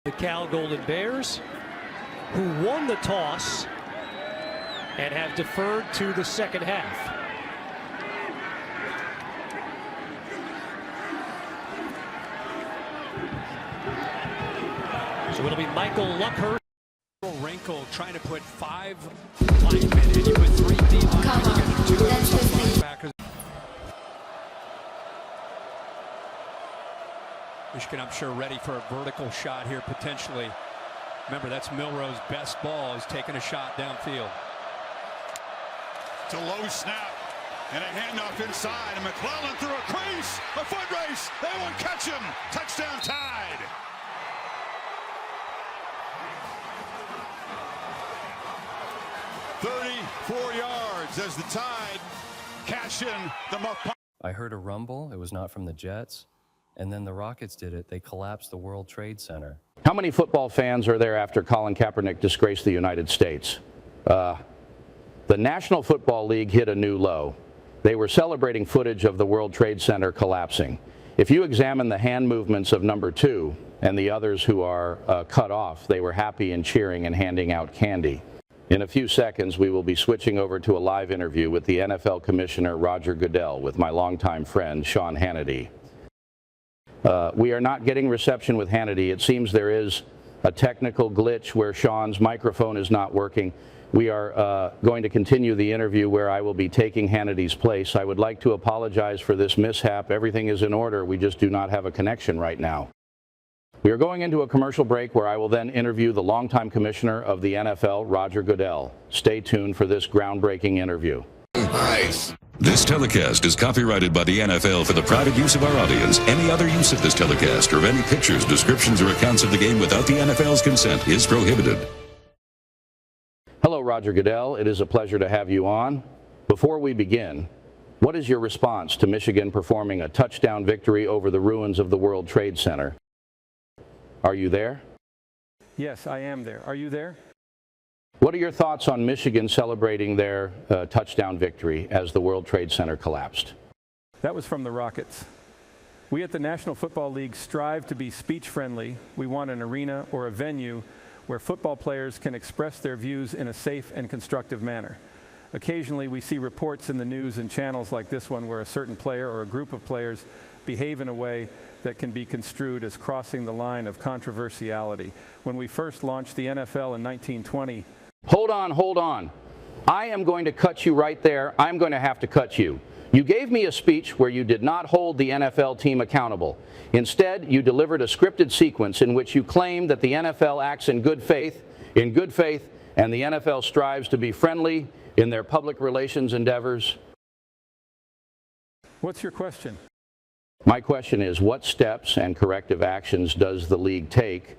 The Cal Golden Bears, who won the toss and have deferred to the second half. So it'll be Michael Luckhurst. Wrinkle trying to put 5 linemen and you put 3 D linemen. Michigan, I'm sure, ready for a vertical shot here potentially. Remember, that's Milroe's best ball. He's taking a shot downfield. It's a low snap and a handoff inside. And McClellan through a crease, a foot race. They won't catch him. Touchdown Tide. "34 yards as the Tide cash in the muff. I heard a rumble. It was not from the Jets. And then the Rockets did it. They collapsed the World Trade Center. How many football fans are there after Colin Kaepernick disgraced the United States? The National Football League hit a new low. They were celebrating footage of the World Trade Center collapsing. If you examine the hand movements of number 2 and the others who are cut off, they were happy and cheering and handing out candy. In a few seconds, we will be switching over to a live interview with the NFL Commissioner Roger Goodell with my longtime friend Sean Hannity. We are not getting reception with Hannity. It seems there is a technical glitch where Sean's microphone is not working. We are going to continue the interview where I will be taking Hannity's place. I would like to apologize for this mishap. Everything is in order. We just do not have a connection right now. We are going into a commercial break where I will then interview the longtime commissioner of the NFL, Roger Goodell. Stay tuned for this groundbreaking interview. Nice. This telecast is copyrighted by the NFL for the private use of our audience. Any other use of this telecast or of any pictures, descriptions, or accounts of the game without the NFL's consent is prohibited. Hello, Roger Goodell. It is a pleasure to have you on. Before we begin, what is your response to Michigan performing a touchdown victory over the ruins of the World Trade Center? Are you there? Yes, I am there. Are you there? What are your thoughts on Michigan celebrating their touchdown victory as the World Trade Center collapsed? That was from the Rockets. We at the National Football League strive to be speech-friendly. We want an arena or a venue where football players can express their views in a safe and constructive manner. Occasionally, we see reports in the news and channels like this one where a certain player or a group of players behave in a way that can be construed as crossing the line of controversiality. When we first launched the NFL in 1920, Hold on. I am going to cut you right there. I'm going to have to cut you. You gave me a speech where you did not hold the NFL team accountable. Instead, you delivered a scripted sequence in which you claimed that the NFL acts in good faith, and the NFL strives to be friendly in their public relations endeavors. what's your question? My question is, what steps and corrective actions does the league take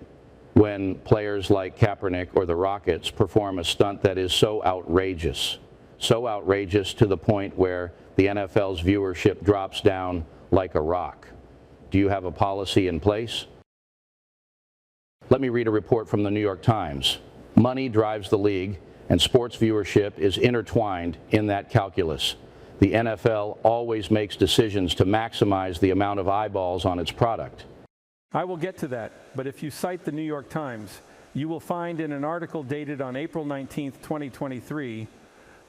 when players like Kaepernick or the Rockets perform a stunt that is so outrageous to the point where the NFL's viewership drops down like a rock? Do you have a policy in place? Let me read a report from the New York Times. Money drives the league, and sports viewership is intertwined in that calculus. The NFL always makes decisions to maximize the amount of eyeballs on its product. I will get to that, but if you cite the New York Times, you will find in an article dated on April 19th, 2023,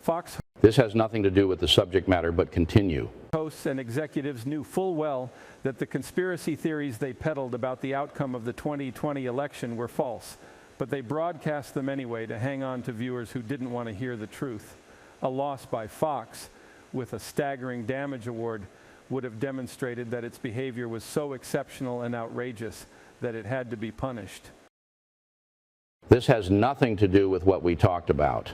Fox This has nothing to do with the subject matter, but continue. hosts and executives knew full well that the conspiracy theories they peddled about the outcome of the 2020 election were false, but they broadcast them anyway to hang on to viewers who didn't want to hear the truth. A loss by Fox, with a staggering damage award, would have demonstrated that its behavior was so exceptional and outrageous that it had to be punished. This has nothing to do with what we talked about.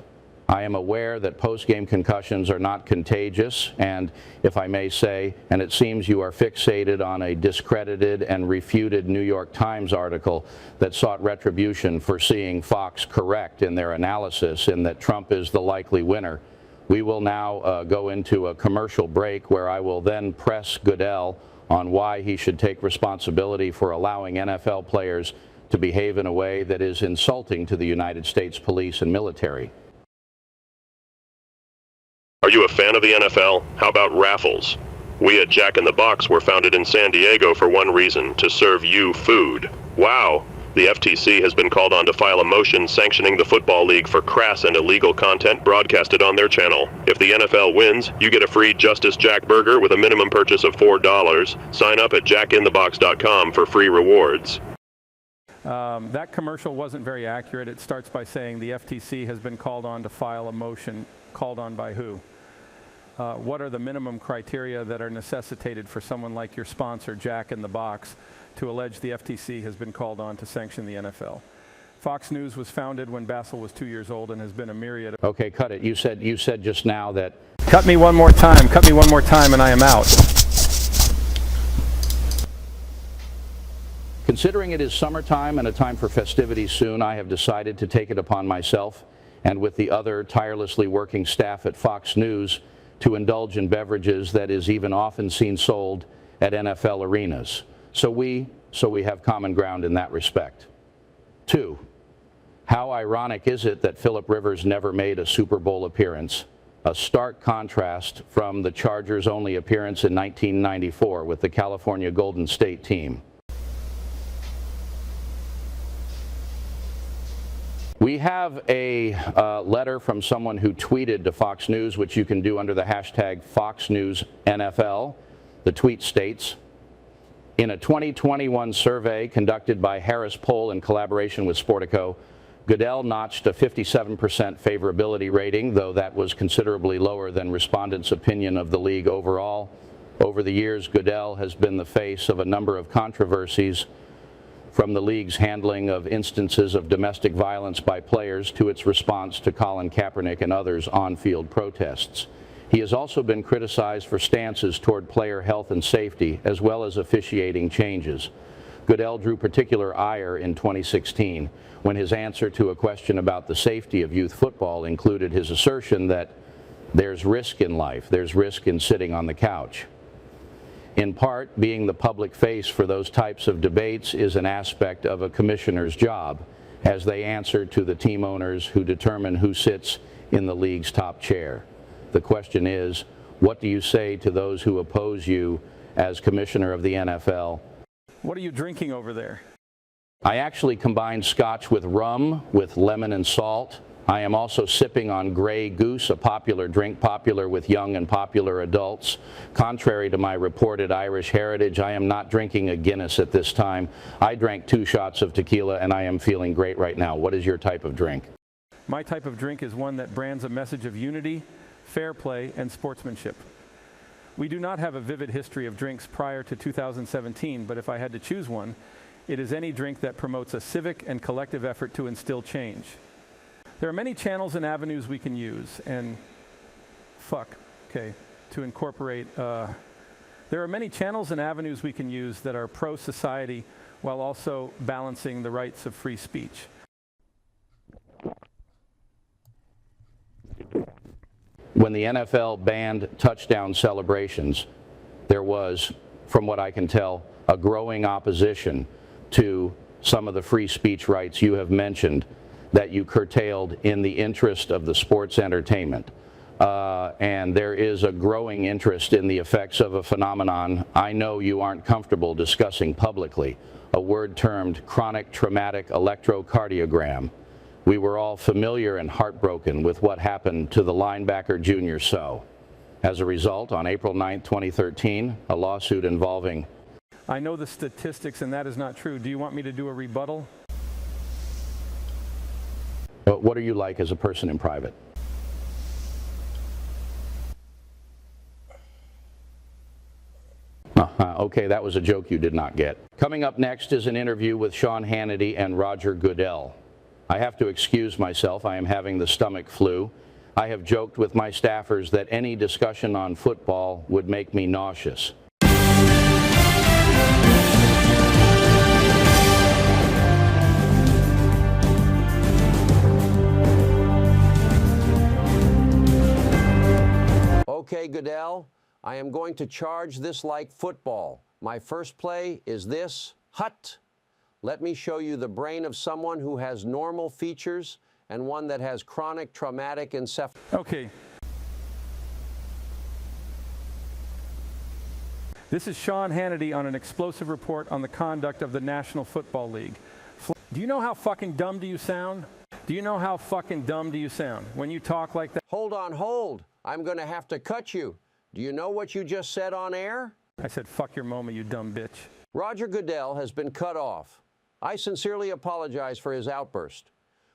I am aware that post-game concussions are not contagious, and if I may say, and it seems you are fixated on a discredited and refuted New York Times article that sought retribution for seeing Fox correct in their analysis in that Trump is the likely winner. We will now go into a commercial break where I will then press Goodell on why he should take responsibility for allowing NFL players to behave in a way that is insulting to the United States police and military. Are you a fan of the NFL? How about raffles? We at Jack in the Box were founded in San Diego for one reason: to serve you food. Wow! The FTC has been called on to file a motion sanctioning the Football League for crass and illegal content broadcasted on their channel. If the NFL wins, you get a free Justice Jack burger with a minimum purchase of $4. Sign up at jackinthebox.com for free rewards. That commercial wasn't very accurate. It starts by saying the FTC has been called on to file a motion. Called on by who? What are the minimum criteria that are necessitated for someone like your sponsor, Jack in the Box, to allege the FTC has been called on to sanction the NFL? Fox News was founded when Bassel was 2 years old and has been a myriad of... Okay, cut it. You said just now that... Cut me one more time, and I am out. Considering it is summertime and a time for festivities soon, I have decided to take it upon myself and with the other tirelessly working staff at Fox News to indulge in beverages that is even often seen sold at NFL arenas. So we have common ground in that respect. 2, how ironic is it that Phillip Rivers never made a Super Bowl appearance? A stark contrast from the Chargers' only appearance in 1994 with the California Golden State team. We have a letter from someone who tweeted to Fox News, which you can do under the hashtag FoxNewsNFL. The tweet states, in a 2021 survey conducted by Harris Poll in collaboration with Sportico, Goodell notched a 57% favorability rating, though that was considerably lower than respondents' opinion of the league overall. Over the years, Goodell has been the face of a number of controversies, from the league's handling of instances of domestic violence by players to its response to Colin Kaepernick and others' on-field protests. He has also been criticized for stances toward player health and safety, as well as officiating changes. Goodell drew particular ire in 2016 when his answer to a question about the safety of youth football included his assertion that there's risk in life, there's risk in sitting on the couch. In part, being the public face for those types of debates is an aspect of a commissioner's job, as they answer to the team owners who determine who sits in the league's top chair. The question is, what do you say to those who oppose you as commissioner of the NFL? What are you drinking over there? I actually combined scotch with rum, with lemon and salt. I am also sipping on Grey Goose, a popular drink popular with young and popular adults. Contrary to my reported Irish heritage, I am not drinking a Guinness at this time. I drank 2 shots of tequila and I am feeling great right now. What is your type of drink? My type of drink is one that brands a message of unity, fair play, and sportsmanship. We do not have a vivid history of drinks prior to 2017, but if I had to choose one, it is any drink that promotes a civic and collective effort to instill change. There are many channels and avenues we can use, and to incorporate, there are many channels and avenues we can use that are pro-society while also balancing the rights of free speech. When the NFL banned touchdown celebrations, there was, from what I can tell, a growing opposition to some of the free speech rights you have mentioned that you curtailed in the interest of the sports entertainment. And there is a growing interest in the effects of a phenomenon I know you aren't comfortable discussing publicly, a word termed chronic traumatic electrocardiogram. We were all familiar and heartbroken with what happened to the linebacker Junior Seau. As a result, on April 9, 2013, a lawsuit involving... I know the statistics and that is not true. Do you want me to do a rebuttal? What are you like as a person in private? Okay, that was a joke you did not get. Coming up next is an interview with Sean Hannity and Roger Goodell. I have to excuse myself. I am having the stomach flu. I have joked with my staffers that any discussion on football would make me nauseous. Okay, Goodell, I am going to charge this like football. My first play is this, hut. Let me show you the brain of someone who has normal features and one that has chronic traumatic encephalopathy. Okay. This is Sean Hannity on an explosive report on the conduct of the National Football League. Do Do you know how fucking dumb do you sound? Do you know how fucking dumb do you sound when you talk like that? Hold on, hold. I'm going to have to cut you. Do you know what you just said on air? I said, fuck your mama, you dumb bitch. Roger Goodell has been cut off. I sincerely apologize for his outburst.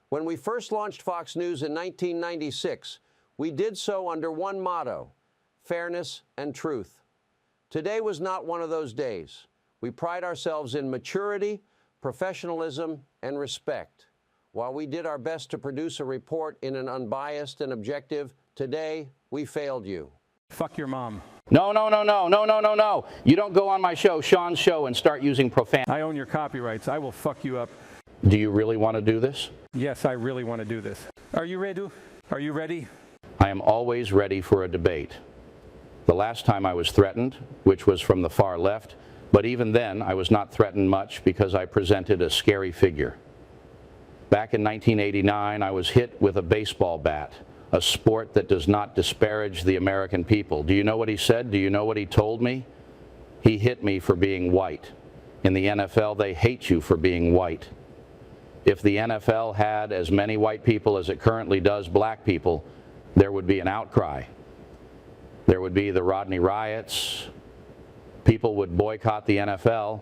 When we first launched Fox News in 1996, we did so under one motto: fairness and truth. Today was not one of those days. We pride ourselves in maturity, professionalism, and respect. While we did our best to produce a report in an unbiased and objective, today we failed you. Fuck your mom. No. You don't go on my show, Sean's show, and start using profanity. I own your copyrights. I will fuck you up. Do you really want to do this? Yes, I really want to do this. Are you ready? Are you ready? I am always ready for a debate. The last time I was threatened, which was from the far left, but even then I was not threatened much because I presented a scary figure. Back in 1989, I was hit with a baseball bat, a sport that does not disparage the American people. Do you know what he said? Do you know what he told me? He hit me for being white. In the NFL, they hate you for being white. If the NFL had as many white people as it currently does black people, there would be an outcry. There would be the Rodney riots. People would boycott the NFL,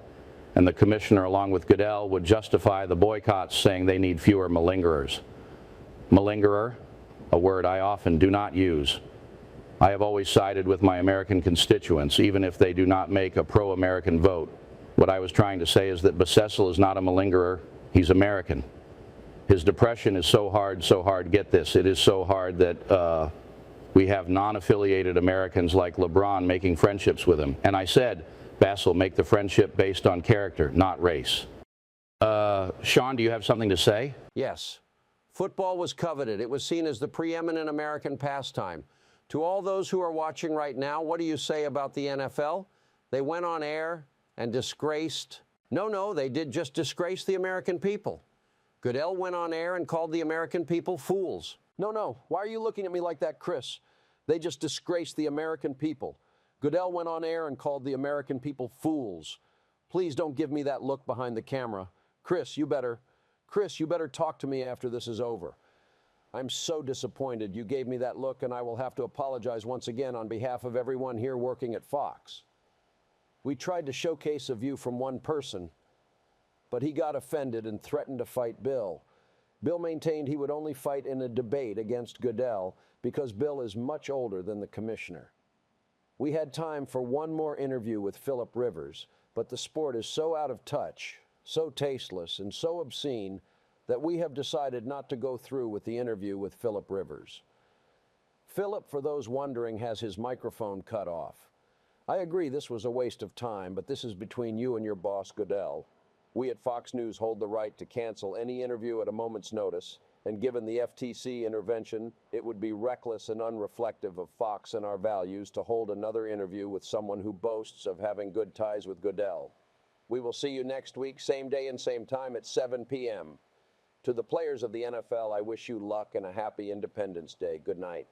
and the commissioner, along with Goodell, would justify the boycotts, saying they need fewer malingerers. Malingerer, a word I often do not use. I have always sided with my American constituents, even if they do not make a pro-American vote. What I was trying to say is that Bececil is not a malingerer. He's American. His depression is so hard, get this, it is so hard that we have non-affiliated Americans like LeBron making friendships with him. And I said, Basil, make the friendship based on character, not race. Sean, do you have something to say? Yes. Football was coveted. It was seen as the preeminent American pastime. To all those who are watching right now, what do you say about the NFL? They went on air and disgraced. No, they did just disgrace the American people. Goodell went on air and called the American people fools. No. Why are you looking at me like that, Chris? They just disgraced the American people. Goodell went on air and called the American people fools. Please don't give me that look behind the camera. Chris, you better talk to me after this is over. I'm so disappointed you gave me that look, and I will have to apologize once again on behalf of everyone here working at Fox. We tried to showcase a view from one person, but he got offended and threatened to fight Bill. Bill maintained he would only fight in a debate against Goodell because Bill is much older than the commissioner. We had time for one more interview with Philip Rivers, but the sport is so out of touch, so tasteless, and so obscene that we have decided not to go through with the interview with Philip Rivers. Philip, for those wondering, has his microphone cut off. I agree this was a waste of time, but this is between you and your boss, Goodell. We at Fox News hold the right to cancel any interview at a moment's notice, and given the FTC intervention, it would be reckless and unreflective of Fox and our values to hold another interview with someone who boasts of having good ties with Goodell. We will see you next week, same day and same time at 7 p.m. To the players of the NFL, I wish you luck and a happy Independence Day. Good night.